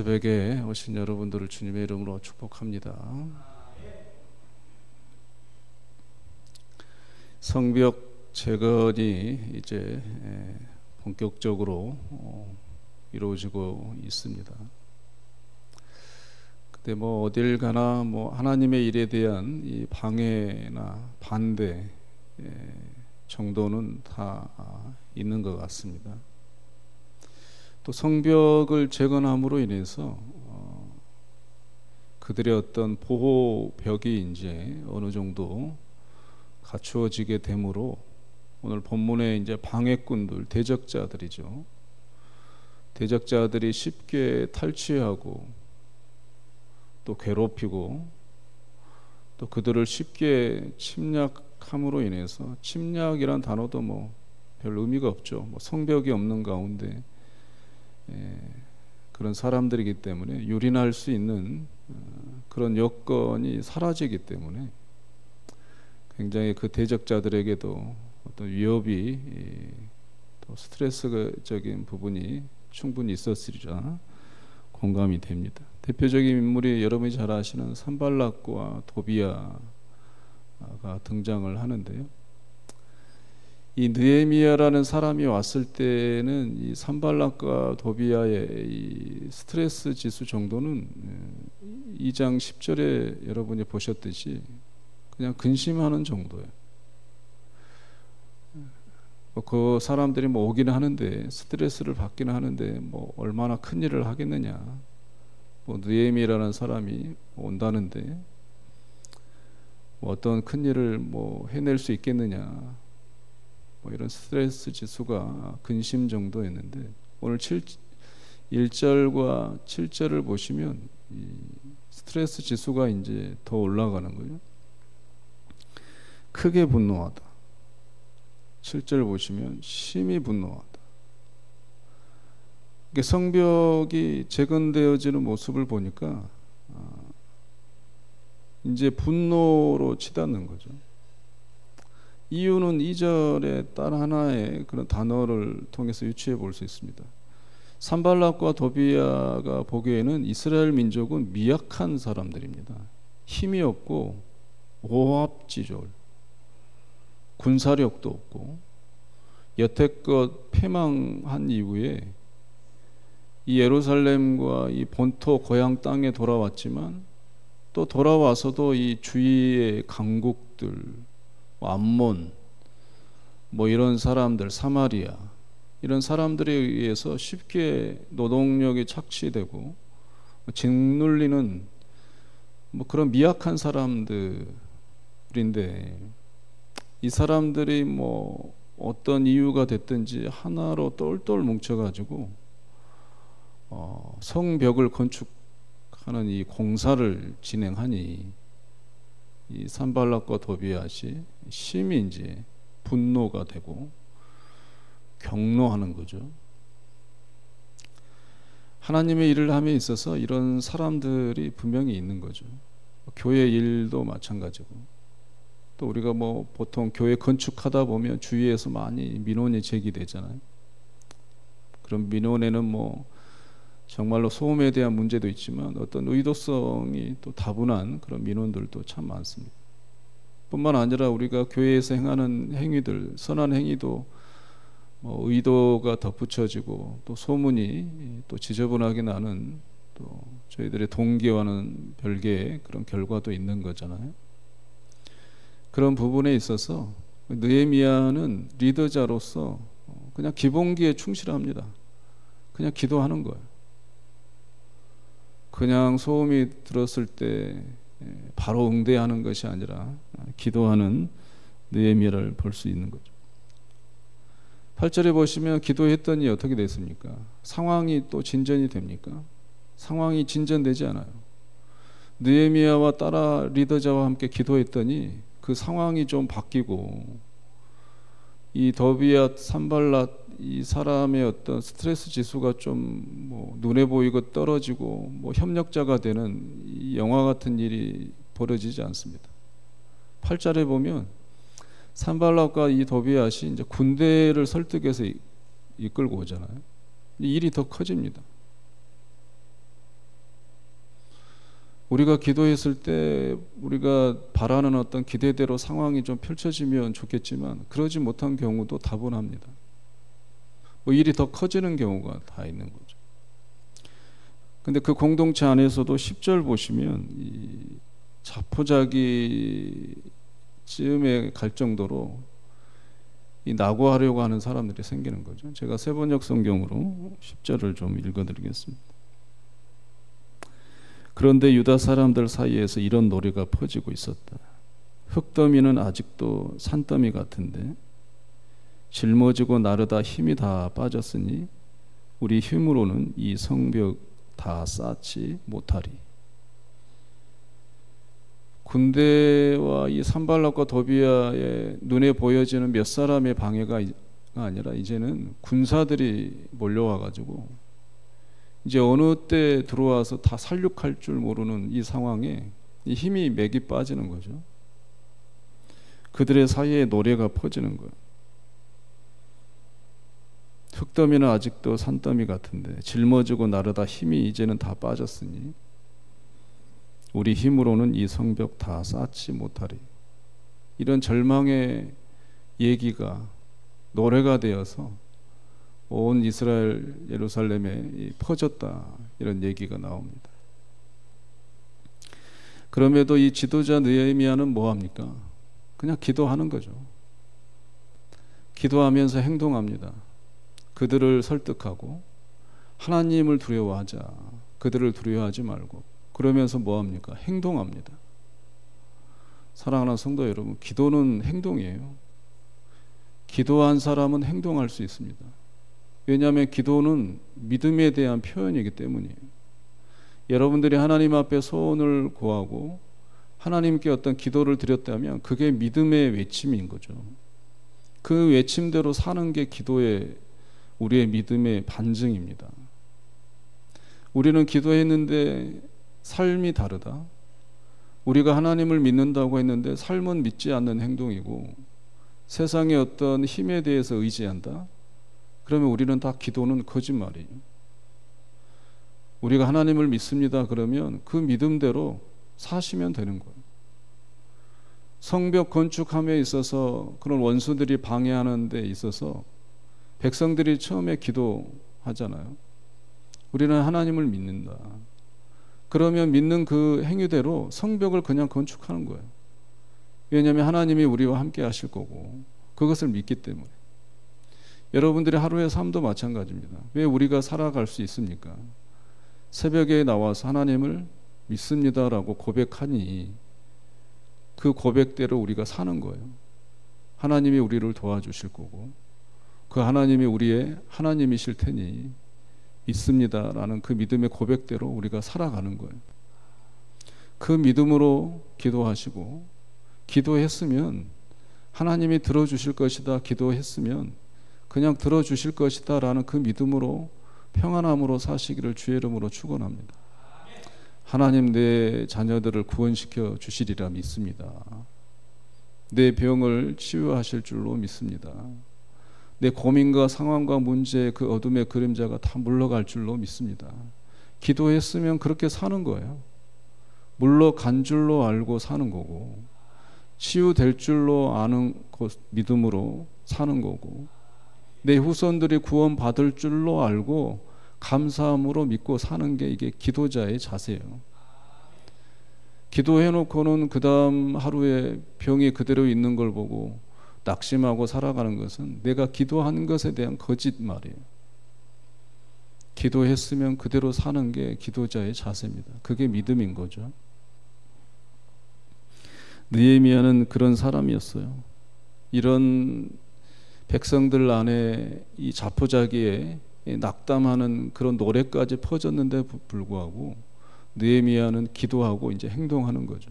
새벽에 오신 여러분들을 주님의 이름으로 축복합니다. 성벽 재건이 이제 본격적으로 이루어지고 있습니다. 근데 어딜 가나 하나님의 일에 대한 이 방해나 반대 정도는 다 있는 것 같습니다. 또 성벽을 재건함으로 인해서 그들의 어떤 보호벽이 이제 어느 정도 갖추어지게 되므로 오늘 본문에 이제 방해꾼들, 대적자들이죠. 대적자들이 쉽게 탈취하고 또 괴롭히고 또 그들을 쉽게 침략함으로 인해서, 침략이란 단어도 별 의미가 없죠. 성벽이 없는 가운데 그런 사람들이기 때문에 유린할 수 있는 그런 여건이 사라지기 때문에 굉장히 그 대적자들에게도 어떤 위협이, 또 스트레스적인 부분이 충분히 있었으리라 공감이 됩니다. 대표적인 인물이 여러분이 잘 아시는 산발락과 도비아가 등장을 하는데요. 이 느헤미야라는 사람이 왔을 때는 이 산발락과 도비아의 이 스트레스 지수 정도는 2장 10절에 여러분이 보셨듯이 그냥 근심하는 정도예요. 그 사람들이 오기는 하는데, 스트레스를 받기는 하는데 얼마나 큰 일을 하겠느냐. 느헤미야라는 사람이 온다는데 어떤 큰 일을 해낼 수 있겠느냐. 이런 스트레스 지수가 근심 정도였는데, 오늘 1절과 7절을 보시면 이 스트레스 지수가 이제 더 올라가는 거예요. 크게 분노하다. 7절 보시면 심히 분노하다. 성벽이 재건되어지는 모습을 보니까 이제 분노로 치닫는 거죠. 이유는 2절의 단 하나의 그런 단어를 통해서 유추해 볼 수 있습니다. 산발락과 도비아가 보기에는 이스라엘 민족은 미약한 사람들입니다. 힘이 없고 오합지졸, 군사력도 없고 여태껏 패망한 이후에 이 예루살렘과 이 본토 고향 땅에 돌아왔지만, 또 돌아와서도 이 주위의 강국들, 암몬, 이런 사람들, 사마리아, 이런 사람들에 의해서 쉽게 노동력이 착취되고 짓눌리는 그런 미약한 사람들인데, 이 사람들이 어떤 이유가 됐든지 하나로 똘똘 뭉쳐가지고 성벽을 건축하는 이 공사를 진행하니 이 산발락과 도비아시 심히 이제 분노가 되고 경노하는 거죠. 하나님의 일을 함에 있어서 이런 사람들이 분명히 있는 거죠. 교회 일도 마찬가지고, 또 우리가 보통 교회 건축하다 보면 주위에서 많이 민원이 제기되잖아요. 그런 민원에는 정말로 소음에 대한 문제도 있지만 어떤 의도성이 또 다분한 그런 민원들도 참 많습니다. 뿐만 아니라 우리가 교회에서 행하는 행위들, 선한 행위도 의도가 덧붙여지고 또 소문이 또 지저분하게 나는, 또 저희들의 동기와는 별개의 그런 결과도 있는 거잖아요. 그런 부분에 있어서 느헤미야는 리더자로서 그냥 기본기에 충실합니다. 그냥 기도하는 거예요. 그냥 소음이 들었을 때 바로 응대하는 것이 아니라 기도하는 느헤미야를 볼 수 있는 거죠. 8절에 보시면 기도했더니 어떻게 됐습니까? 상황이 또 진전이 됩니까? 상황이 진전되지 않아요. 느헤미야와 따라 리더자와 함께 기도했더니 그 상황이 좀 바뀌고, 이 더비앗, 산발랏 이 사람의 어떤 스트레스 지수가 좀 눈에 보이고 떨어지고 협력자가 되는 이 영화 같은 일이 벌어지지 않습니다. 8절에 보면 산발락과 이 도비앗이 이제 군대를 설득해서 이끌고 오잖아요. 일이 더 커집니다. 우리가 기도했을 때 우리가 바라는 어떤 기대대로 상황이 좀 펼쳐지면 좋겠지만 그러지 못한 경우도 다분합니다. 뭐 일이 더 커지는 경우가 다 있는 거죠. 근데 그 공동체 안에서도 10절 보시면 이 자포자기 쯤에 갈 정도로 이 낙오하려고 하는 사람들이 생기는 거죠. 제가 세번역 성경으로 10절을 좀 읽어드리겠습니다. 그런데 유다 사람들 사이에서 이런 노래가 퍼지고 있었다. 흙더미는 아직도 산더미 같은데 짊어지고 나르다 힘이 다 빠졌으니 우리 힘으로는 이 성벽 다 쌓지 못하리. 군대와 이 산발락과 도비아의 눈에 보여지는 몇 사람의 방해가 아니라 이제는 군사들이 몰려와 가지고 이제 어느 때 들어와서 다 살육할 줄 모르는 이 상황에 이 힘이 맥이 빠지는 거죠. 그들의 사이에 노래가 퍼지는 거예요. 흙더미는 아직도 산더미 같은데 짊어지고 나르다 힘이 이제는 다 빠졌으니 우리 힘으로는 이 성벽 다 쌓지 못하리. 이런 절망의 얘기가 노래가 되어서 온 이스라엘 예루살렘에 퍼졌다, 이런 얘기가 나옵니다. 그럼에도 이 지도자 느헤미야는 뭐합니까? 그냥 기도하는 거죠. 기도하면서 행동합니다. 그들을 설득하고 하나님을 두려워하자, 그들을 두려워하지 말고, 그러면서 뭐합니까? 행동합니다. 사랑하는 성도 여러분, 기도는 행동이에요. 기도한 사람은 행동할 수 있습니다. 왜냐하면 기도는 믿음에 대한 표현이기 때문이에요. 여러분들이 하나님 앞에 소원을 구하고 하나님께 어떤 기도를 드렸다면 그게 믿음의 외침인 거죠. 그 외침대로 사는 게 기도의, 우리의 믿음의 반증입니다. 우리는 기도했는데 삶이 다르다. 우리가 하나님을 믿는다고 했는데 삶은 믿지 않는 행동이고 세상의 어떤 힘에 대해서 의지한다. 그러면 우리는 다 기도는 거짓말이에요. 우리가 하나님을 믿습니다. 그러면 그 믿음대로 사시면 되는 거예요. 성벽 건축함에 있어서 그런 원수들이 방해하는 데 있어서 백성들이 처음에 기도하잖아요. 우리는 하나님을 믿는다. 그러면 믿는 그 행위대로 성벽을 그냥 건축하는 거예요. 왜냐하면 하나님이 우리와 함께 하실 거고 그것을 믿기 때문에. 여러분들의 하루의 삶도 마찬가지입니다. 왜 우리가 살아갈 수 있습니까? 새벽에 나와서 하나님을 믿습니다라고 고백하니 그 고백대로 우리가 사는 거예요. 하나님이 우리를 도와주실 거고 그 하나님이 우리의 하나님이실 테니 믿습니다라는 그 믿음의 고백대로 우리가 살아가는 거예요. 그 믿음으로 기도하시고 기도했으면 하나님이 들어주실 것이다, 기도했으면 그냥 들어주실 것이다 라는 그 믿음으로 평안함으로 사시기를 주의 이름으로 축원합니다. 하나님 내 자녀들을 구원시켜 주시리라 믿습니다. 내 병을 치유하실 줄로 믿습니다. 내 고민과 상황과 문제, 그 어둠의 그림자가 다 물러갈 줄로 믿습니다. 기도했으면 그렇게 사는 거예요. 물러간 줄로 알고 사는 거고 치유될 줄로 아는 믿음으로 사는 거고 내 후손들이 구원받을 줄로 알고 감사함으로 믿고 사는 게 이게 기도자의 자세예요. 기도해놓고는 그 다음 하루에 병이 그대로 있는 걸 보고 낙심하고 살아가는 것은 내가 기도한 것에 대한 거짓말이에요. 기도했으면 그대로 사는 게 기도자의 자세입니다. 그게 믿음인 거죠. 느헤미야는 그런 사람이었어요. 이런 백성들 안에 이 자포자기에 낙담하는 그런 노래까지 퍼졌는데 불구하고 느헤미야는 기도하고 이제 행동하는 거죠.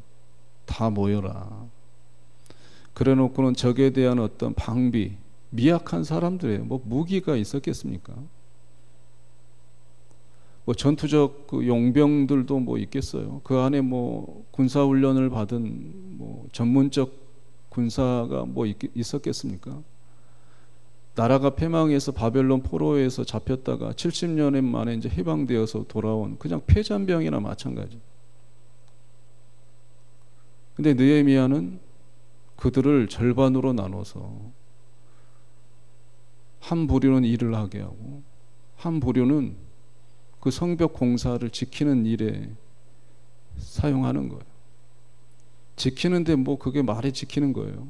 다 모여라. 그래 놓고는 적에 대한 어떤 방비, 미약한 사람들이에요. 뭐 무기가 있었겠습니까? 뭐 전투적 그 용병들도 뭐 있겠어요. 그 안에 뭐 군사 훈련을 받은 뭐 전문적 군사가 뭐 있었겠습니까? 나라가 패망해서 바벨론 포로에서 잡혔다가 70년 만에 이제 해방되어서 돌아온 그냥 패잔병이나 마찬가지. 근데 느헤미야는 그들을 절반으로 나눠서 한 부류는 일을 하게 하고 한 부류는 그 성벽 공사를 지키는 일에 사용하는 거예요. 지키는데 뭐 그게 말이 지키는 거예요.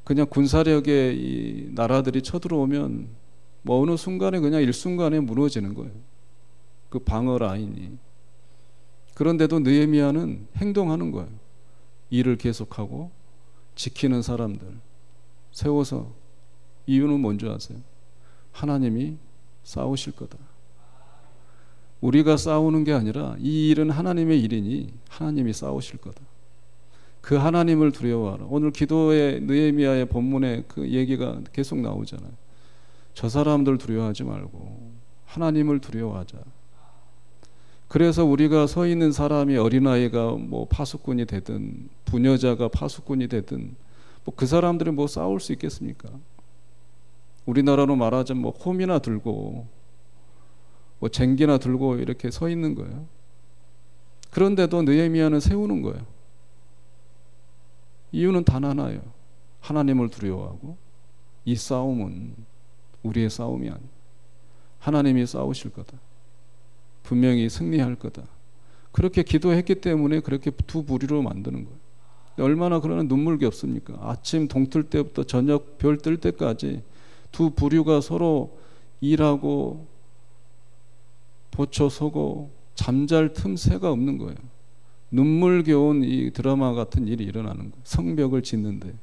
그냥 군사력의 이 나라들이 쳐들어오면 뭐 어느 순간에 그냥 일순간에 무너지는 거예요. 그 방어 라인이. 그런데도 느헤미야는 행동하는 거예요. 일을 계속하고 지키는 사람들 세워서. 이유는 뭔지 아세요? 하나님이 싸우실 거다. 우리가 싸우는 게 아니라 이 일은 하나님의 일이니 하나님이 싸우실 거다. 그 하나님을 두려워하라. 오늘 기도의 느헤미야의 본문에 그 얘기가 계속 나오잖아요. 저 사람들 두려워하지 말고 하나님을 두려워하자. 그래서 우리가 서 있는 사람이 어린아이가 뭐 파수꾼이 되든 부녀자가 파수꾼이 되든 뭐 그 사람들이 뭐 싸울 수 있겠습니까? 우리나라로 말하자면 뭐 홈이나 들고 뭐 쟁기나 들고 이렇게 서 있는 거예요. 그런데도 느헤미야는 세우는 거예요. 이유는 단 하나예요. 하나님을 두려워하고 이 싸움은 우리의 싸움이 아니에요. 하나님이 싸우실 거다. 분명히 승리할 거다. 그렇게 기도했기 때문에 그렇게 두 부류로 만드는 거예요. 얼마나 그러나 눈물겹습니까? 아침 동틀 때부터 저녁 별 뜰 때까지 두 부류가 서로 일하고 보초 서고 잠잘 틈새가 없는 거예요. 눈물겨운 이 드라마 같은 일이 일어나는 거예요. 성벽을 짓는데.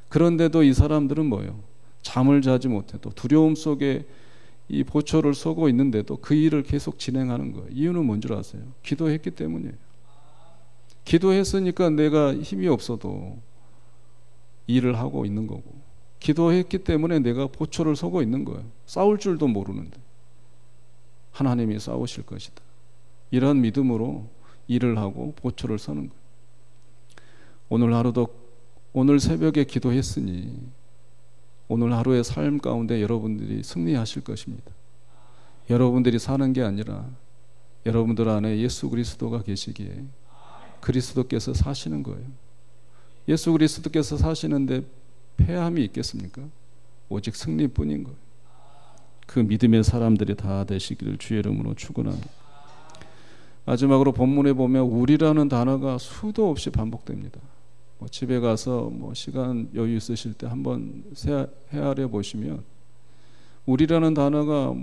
그런데도 이 사람들은 뭐예요? 잠을 자지 못해도 두려움 속에 이 보초를 서고 있는데도 그 일을 계속 진행하는 거예요. 이유는 뭔 줄 아세요? 기도했기 때문이에요. 기도했으니까 내가 힘이 없어도 일을 하고 있는 거고, 기도했기 때문에 내가 보초를 서고 있는 거예요. 싸울 줄도 모르는데 하나님이 싸우실 것이다. 이런 믿음으로 일을 하고 보초를 서는 거예요. 오늘 하루도 오늘 새벽에 기도했으니 오늘 하루의 삶 가운데 여러분들이 승리하실 것입니다. 여러분들이 사는 게 아니라 여러분들 안에 예수 그리스도가 계시기에 그리스도께서 사시는 거예요. 예수 그리스도께서 사시는데 패함이 있겠습니까? 오직 승리뿐인 거예요. 그 믿음의 사람들이 다 되시기를 주의 이름으로 축원합니다. 마지막으로 본문에 보면 우리라는 단어가 수도 없이 반복됩니다. 집에 가서 시간 여유 있으실 때 한번 헤아려 보시면 우리라는 단어가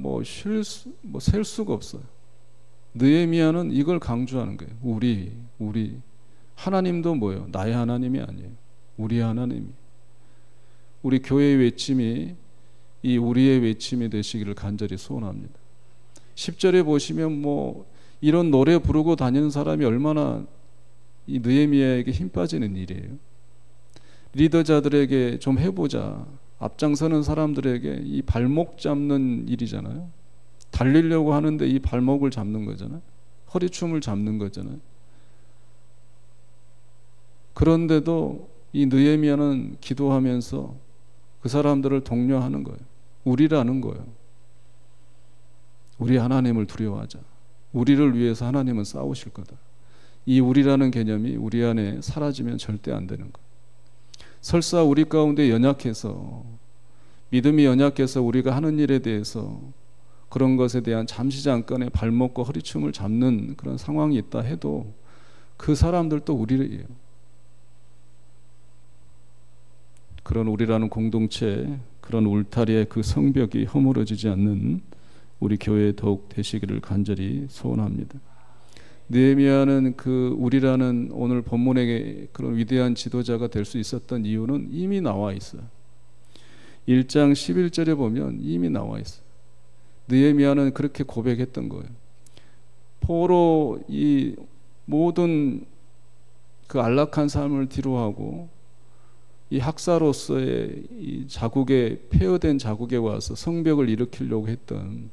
셀 수가 없어요. 느헤미야는 이걸 강조하는 거예요. 우리 하나님도 뭐예요? 나의 하나님이 아니에요. 우리의 하나님이. 우리 교회의 외침이 이 우리의 외침이 되시기를 간절히 소원합니다. 10절에 보시면 이런 노래 부르고 다니는 사람이 얼마나 이 느헤미야에게 힘 빠지는 일이에요. 리더자들에게 좀 해보자. 앞장서는 사람들에게 이 발목 잡는 일이잖아요. 달리려고 하는데 이 발목을 잡는 거잖아요. 허리춤을 잡는 거잖아요. 그런데도 이 느헤미야는 기도하면서 그 사람들을 독려하는 거예요. 우리라는 거예요. 우리 하나님을 두려워하자. 우리를 위해서 하나님은 싸우실 거다. 이 우리라는 개념이 우리 안에 사라지면 절대 안 되는 거예요. 설사 우리 가운데 연약해서 믿음이 연약해서 우리가 하는 일에 대해서 그런 것에 대한 잠시 잠깐의 발목과 허리춤을 잡는 그런 상황이 있다 해도 그 사람들도 우리예요. 그런 우리라는 공동체, 그런 울타리의 그 성벽이 허물어지지 않는 우리 교회에 더욱 되시기를 간절히 소원합니다. 느헤미야는 그 우리라는 오늘 본문의 그런 위대한 지도자가 될 수 있었던 이유는 이미 나와 있어요. 1장 11절에 보면 이미 나와 있어요. 느헤미야는 그렇게 고백했던 거예요. 포로 이 모든 그 안락한 삶을 뒤로하고 이 학사로서의 이 자국에 폐허된 자국에 와서 성벽을 일으키려고 했던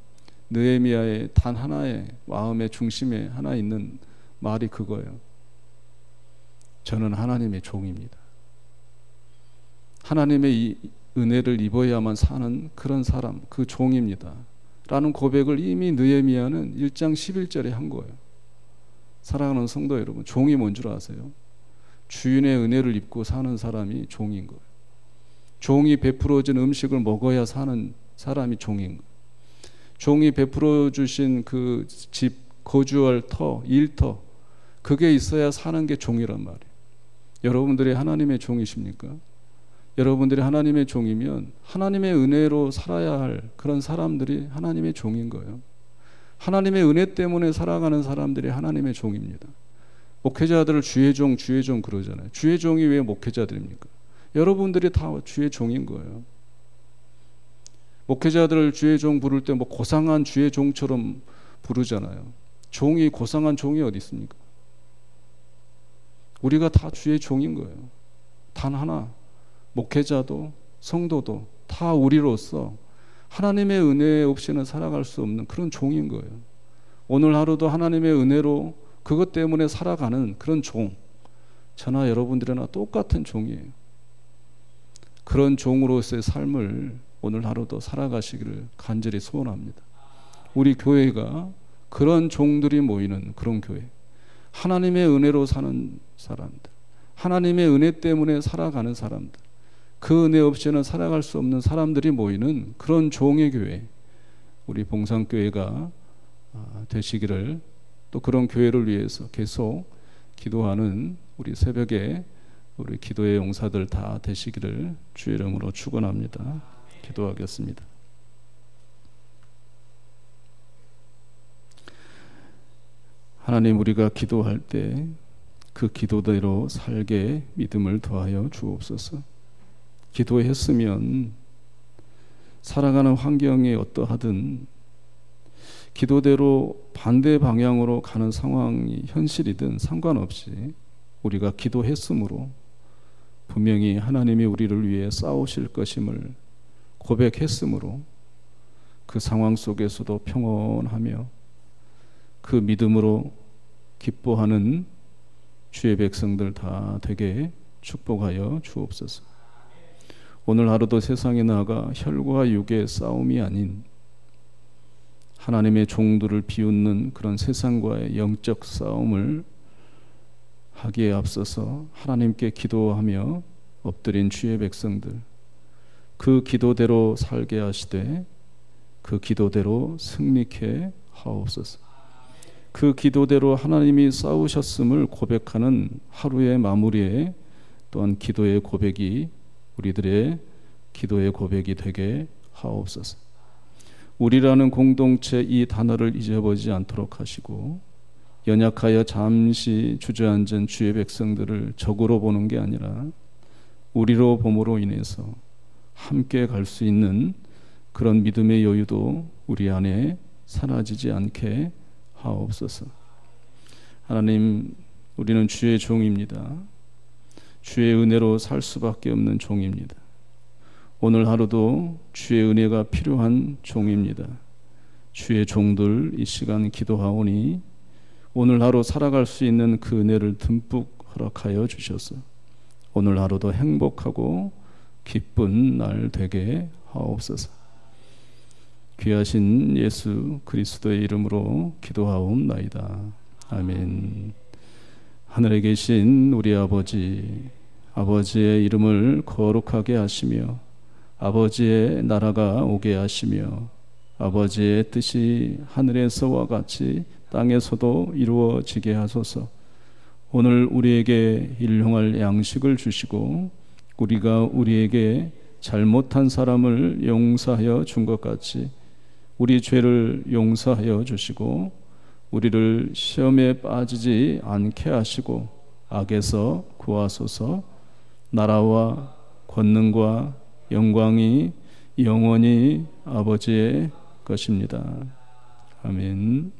느헤미야의 단 하나의 마음의 중심에 하나 있는 말이 그거예요. 저는 하나님의 종입니다. 하나님의 이 은혜를 입어야만 사는 그런 사람, 그 종입니다. 라는 고백을 이미 느헤미야는 1장 11절에 한 거예요. 사랑하는 성도 여러분, 종이 뭔 줄 아세요? 주인의 은혜를 입고 사는 사람이 종인 거예요. 종이 베풀어준 음식을 먹어야 사는 사람이 종인 거예요. 종이 베풀어 주신 그 집, 거주할 터, 일터, 그게 있어야 사는 게 종이란 말이에요. 여러분들이 하나님의 종이십니까? 여러분들이 하나님의 종이면 하나님의 은혜로 살아야 할 그런 사람들이 하나님의 종인 거예요. 하나님의 은혜 때문에 살아가는 사람들이 하나님의 종입니다. 목회자들을 주의 종, 주의 종 그러잖아요. 주의 종이 왜 목회자들입니까? 여러분들이 다 주의 종인 거예요. 목회자들을 주의 종 부를 때 뭐 고상한 주의 종처럼 부르잖아요. 종이 고상한 종이 어디 있습니까? 우리가 다 주의 종인 거예요. 단 하나, 목회자도 성도도 다 우리로서 하나님의 은혜 없이는 살아갈 수 없는 그런 종인 거예요. 오늘 하루도 하나님의 은혜로 그것 때문에 살아가는 그런 종, 저나 여러분들이나 똑같은 종이에요. 그런 종으로서의 삶을 오늘 하루도 살아가시기를 간절히 소원합니다. 우리 교회가 그런 종들이 모이는 그런 교회, 하나님의 은혜로 사는 사람들, 하나님의 은혜 때문에 살아가는 사람들, 그 은혜 없이는 살아갈 수 없는 사람들이 모이는 그런 종의 교회, 우리 봉산교회가 되시기를, 또 그런 교회를 위해서 계속 기도하는 우리 새벽에 우리 기도의 용사들 다 되시기를 주의 이름으로 축원합니다. 기도하겠습니다. 하나님, 우리가 기도할 때 그 기도대로 살게 믿음을 더하여 주옵소서. 기도했으면 살아가는 환경이 어떠하든 기도대로 반대 방향으로 가는 상황이 현실이든 상관없이 우리가 기도했으므로 분명히 하나님이 우리를 위해 싸우실 것임을 고백했으므로 그 상황 속에서도 평온하며 그 믿음으로 기뻐하는 주의 백성들 다 되게 축복하여 주옵소서. 오늘 하루도 세상에 나가 혈과 육의 싸움이 아닌 하나님의 종들을 비웃는 그런 세상과의 영적 싸움을 하기에 앞서서 하나님께 기도하며 엎드린 주의 백성들, 그 기도대로 살게 하시되 그 기도대로 승리케 하옵소서. 그 기도대로 하나님이 싸우셨음을 고백하는 하루의 마무리에 또한 기도의 고백이 우리들의 기도의 고백이 되게 하옵소서. 우리라는 공동체 이 단어를 잊어버리지 않도록 하시고 연약하여 잠시 주저앉은 주의 백성들을 적으로 보는 게 아니라 우리로 봄으로 인해서 함께 갈 수 있는 그런 믿음의 여유도 우리 안에 사라지지 않게 하옵소서. 하나님, 우리는 주의 종입니다. 주의 은혜로 살 수밖에 없는 종입니다. 오늘 하루도 주의 은혜가 필요한 종입니다. 주의 종들 이 시간 기도하오니 오늘 하루 살아갈 수 있는 그 은혜를 듬뿍 허락하여 주셔서 오늘 하루도 행복하고 기쁜 날 되게 하옵소서. 귀하신 예수 그리스도의 이름으로 기도하옵나이다. 아멘. 하늘에 계신 우리 아버지, 아버지의 이름을 거룩하게 하시며 아버지의 나라가 오게 하시며 아버지의 뜻이 하늘에서와 같이 땅에서도 이루어지게 하소서. 오늘 우리에게 일용할 양식을 주시고 우리가 우리에게 잘못한 사람을 용서하여 준 것 같이 우리 죄를 용서하여 주시고 우리를 시험에 빠지지 않게 하시고 악에서 구하소서. 나라와 권능과 영광이 영원히 아버지의 것입니다. 아멘.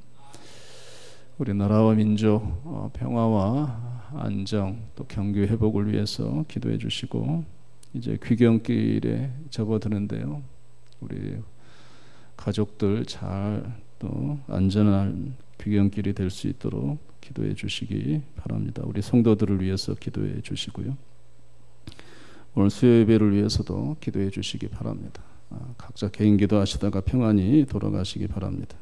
우리 나라와 민족 평화와 안정 또 경기 회복을 위해서 기도해 주시고 이제 귀경길에 접어드는데요. 우리 가족들 잘 또 안전한 귀경길이 될 수 있도록 기도해 주시기 바랍니다. 우리 성도들을 위해서 기도해 주시고요. 오늘 수요 예배를 위해서도 기도해 주시기 바랍니다. 각자 개인 기도하시다가 평안히 돌아가시기 바랍니다.